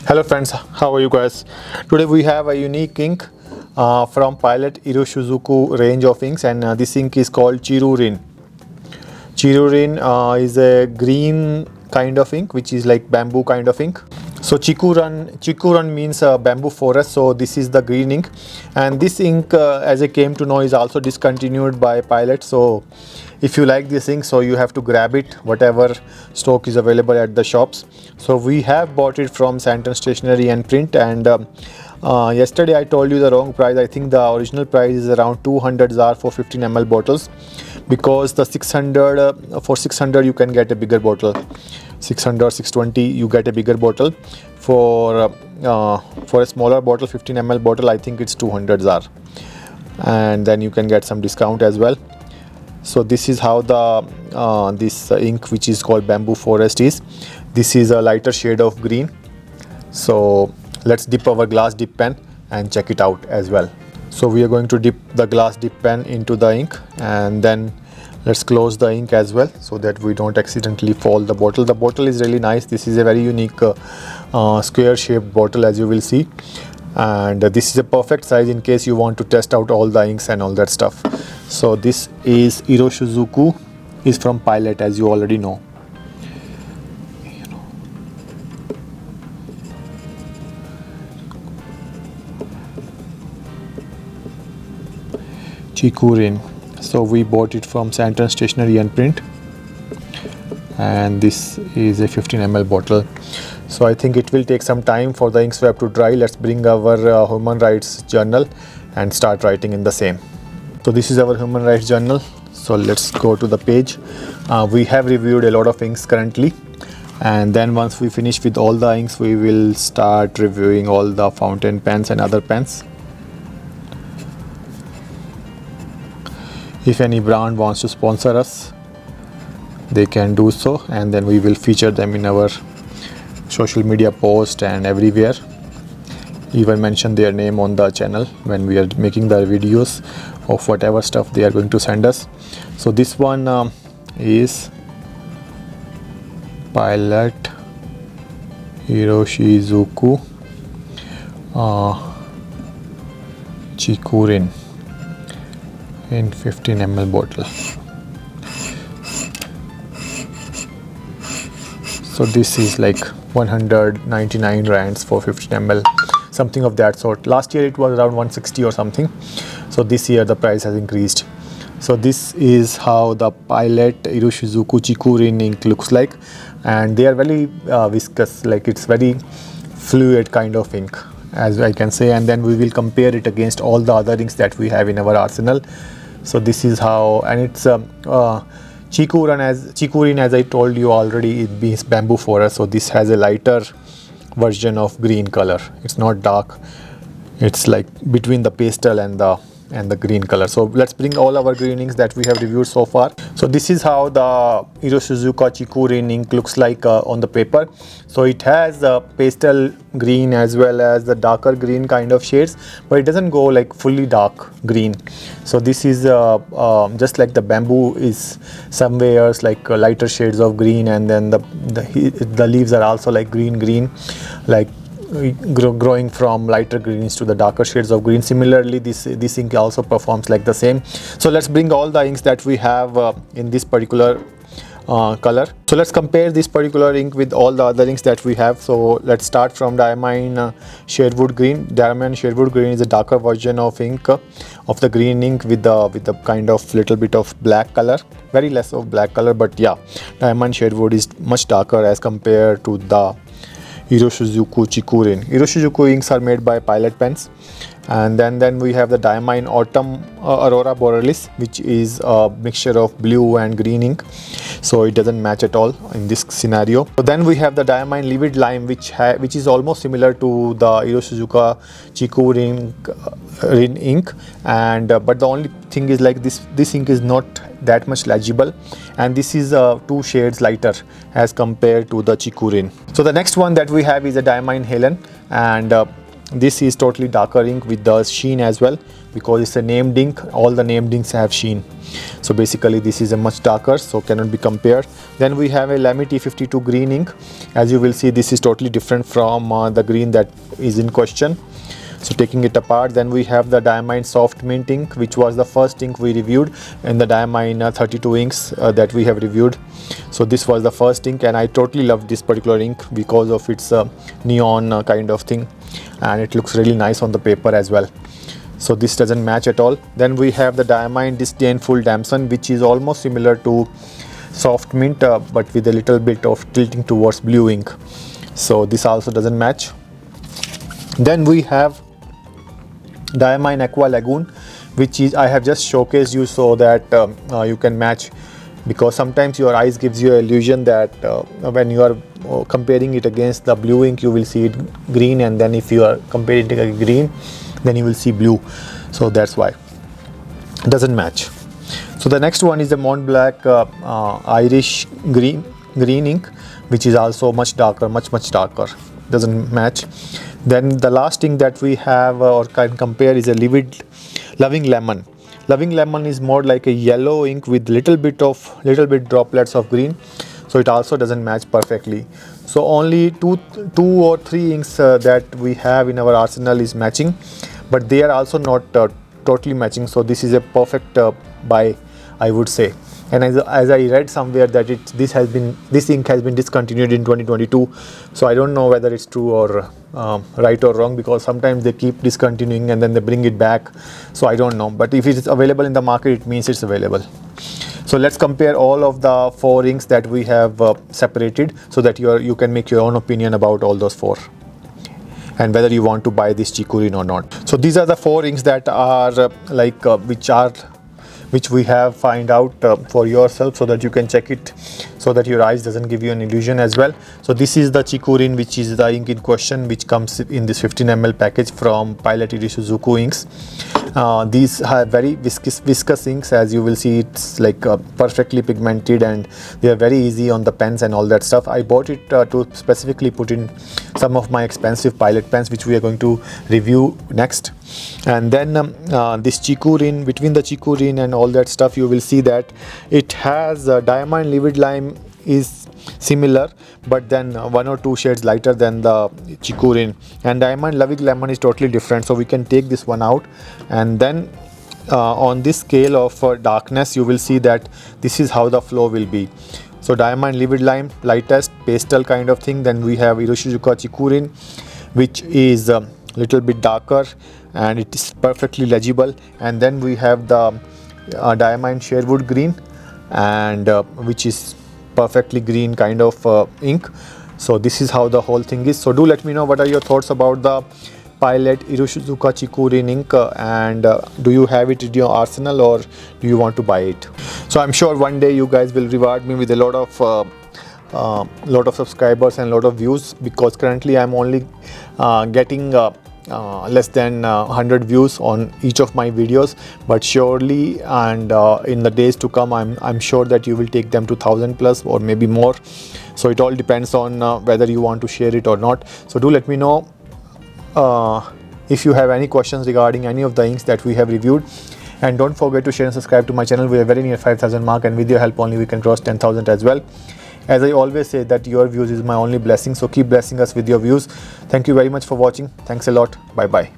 Hello friends, how are you guys? Today we have a unique ink from Pilot Iroshizuku range of inks, and this ink is called Chiku-Rin. Chiku-Rin is a green kind of ink which is like bamboo kind of ink. So Chiku-Rin means bamboo forest, so this is the green ink, and this ink as I came to know is also discontinued by Pilot. So if you like this ink, so you have to grab it whatever stock is available at the shops. So we have bought it from Sandton Stationery and Print, and yesterday I told you the wrong price. I think the original price is around 200 ZAR for 15 ml bottles, because the 600 for 600 you can get a bigger bottle. 600 620 you get a bigger bottle. For a smaller bottle, 15 ml bottle, I think it's 200 ZAR, and then you can get some discount as well. So this is how the this ink, which is called bamboo forest, is. This is a lighter shade of green. So let's dip our glass dip pen and check it out as well. So we are going to dip the glass dip pen into the ink, and then let's close the ink as well so that we don't accidentally fall the bottle. The bottle is really nice. This is a very unique square shaped bottle, as you will see, and this is a perfect size in case you want to test out all the inks and all that stuff. So this is Iroshizuku, is from Pilot, as you already know. Chiku-Rin. So we bought it from Sandton Stationery and Print, and this is a 15 ml bottle. So I think it will take some time for the ink swab to dry. Let's bring our human rights journal and start writing in the same. So this is our human rights journal. So let's go to the page. We have reviewed a lot of inks currently, and then once we finish with all the inks, we will start reviewing all the fountain pens and other pens. If any brand wants to sponsor us, they can do so, and then we will feature them in our social media post and everywhere. Even mention their name on the channel when we are making the videos of whatever stuff they are going to send us. So this one is Pilot Iroshizuku Chiku-Rin in 15 ml bottle. So this is like 199 rands for 15 ml, something of that sort. Last year it was around 160 or something. So this year the price has increased. So this is how the Pilot Iroshizuku Chiku-Rin ink looks like, and they are very viscous, like it's very fluid kind of ink, as I can say, and then we will compare it against all the other inks that we have in our arsenal. So this is how, and it's Chiku-Rin, as I told you already, it means bamboo forest. So this has a lighter version of green color. It's not dark. It's like between the pastel and the green color. So let's bring all our green inks that we have reviewed so far. So this is how the Iroshizuku Chiku-Rin ink looks like on the paper. So it has pastel green as well as the darker green kind of shades, but it doesn't go like fully dark green. So this is just like the bamboo is somewhere like lighter shades of green, and then the leaves are also like green, like growing from lighter greens to the darker shades of green. Similarly, this ink also performs like the same. So let's bring all the inks that we have in this particular color. So let's compare this particular ink with all the other inks that we have. So let's start from Diamine Sherwood Green. Diamine Sherwood Green is a darker version of ink of the green ink with the kind of little bit of black color, very less of black color, but yeah, Diamine Sherwood is much darker as compared to the Iroshizuku Chiku-Rin. Iroshizuku inks are made by Pilot pens, and then we have the Diamine Autumn Aurora Borealis, which is a mixture of blue and green ink, so it doesn't match at all in this scenario. So then we have the Diamine Livid Lime, which is almost similar to the Iroshizuku Chiku-Rin ink, and but the only thing is like this ink is not that much legible, and this is 2 shades lighter as compared to the Chiku-Rin. So the next one that we have is a Diamine Helen, and this is totally darker ink with the sheen as well, because it's a named ink. All the named inks have sheen. So basically this is a much darker, so cannot be compared. Then we have a Lamy T52 green ink. As you will see, this is totally different from the green that is in question. So taking it apart, then we have the Diamine Soft Mint ink, which was the first ink we reviewed in the Diamine 32 inks that we have reviewed. So this was the first ink, and I totally love this particular ink because of its neon kind of thing, and it looks really nice on the paper as well. So this doesn't match at all. Then we have the Diamine Disdainful Damson, which is almost similar to Soft Mint but with a little bit of tilting towards blue ink. So this also doesn't match. Then we have Diamine Aqua Lagoon, which is, I have just showcased you so that you can match, because sometimes your eyes gives you an illusion that when you are comparing it against the blue ink, you will see it green, and then if you are comparing it against green, then you will see blue. So that's why it doesn't match. So the next one is the Mont Blanc Irish green ink, which is also much darker, much darker. Doesn't match. Then the last ink that we have or can compare is a Loving Lemon. Loving Lemon is more like a yellow ink with little bit droplets of green, so it also doesn't match perfectly. So only two or three inks that we have in our arsenal is matching, but they are also not totally matching. So this is a perfect buy, I would say. And as I read somewhere that this ink has been discontinued in 2022. So I don't know whether it's true or right or wrong, because sometimes they keep discontinuing and then they bring it back. So I don't know, but if it is available in the market, it means it's available. So let's compare all of the 4 inks that we have separated, so that you can make your own opinion about all those 4 and whether you want to buy this Chiku-Rin or not. So these are the 4 inks that are which we have find out for yourself, so that you can check it, so that your eyes doesn't give you an illusion as well. So this is the Chiku-Rin, which is the ink in question, which comes in this 15 ml package from Pilot Iroshizuku inks. These are very viscous inks. As you will see, it's like perfectly pigmented, and they are very easy on the pens and all that stuff. I bought it to specifically put in some of my expensive Pilot pens, which we are going to review next. And then this Chiku-Rin, between the Chiku-Rin and all that stuff, you will see that it has Diamine Livid Lime is similar, but then 1 or 2 shades lighter than the Chiku-Rin, and Diamine Loving Lemon is totally different. So we can take this one out, and then on this scale of darkness, you will see that this is how the flow will be. So Diamine Livid Lime, lightest pastel kind of thing. Then we have Iroshizuku Chiku-Rin, which is little bit darker, and it is perfectly legible. And then we have the Diamine Sherwood Green, and which is perfectly green kind of ink. So this is how the whole thing is. So do let me know what are your thoughts about the Pilot Iroshizuku Chiku-Rin ink, and do you have it in your arsenal, or do you want to buy it? So I'm sure one day you guys will reward me with a lot of subscribers and lot of views, because currently I'm only getting less than 100 views on each of my videos, but surely and in the days to come, I'm sure that you will take them to 1000 plus or maybe more. So it all depends on whether you want to share it or not. So do let me know if you have any questions regarding any of the inks that we have reviewed, and don't forget to share and subscribe to my channel. We are very near 5000 mark, and with your help only we can cross 10,000 as well. As I always say that your views is my only blessing, so keep blessing us with your views. Thank you very much for watching. Thanks a lot. Bye bye.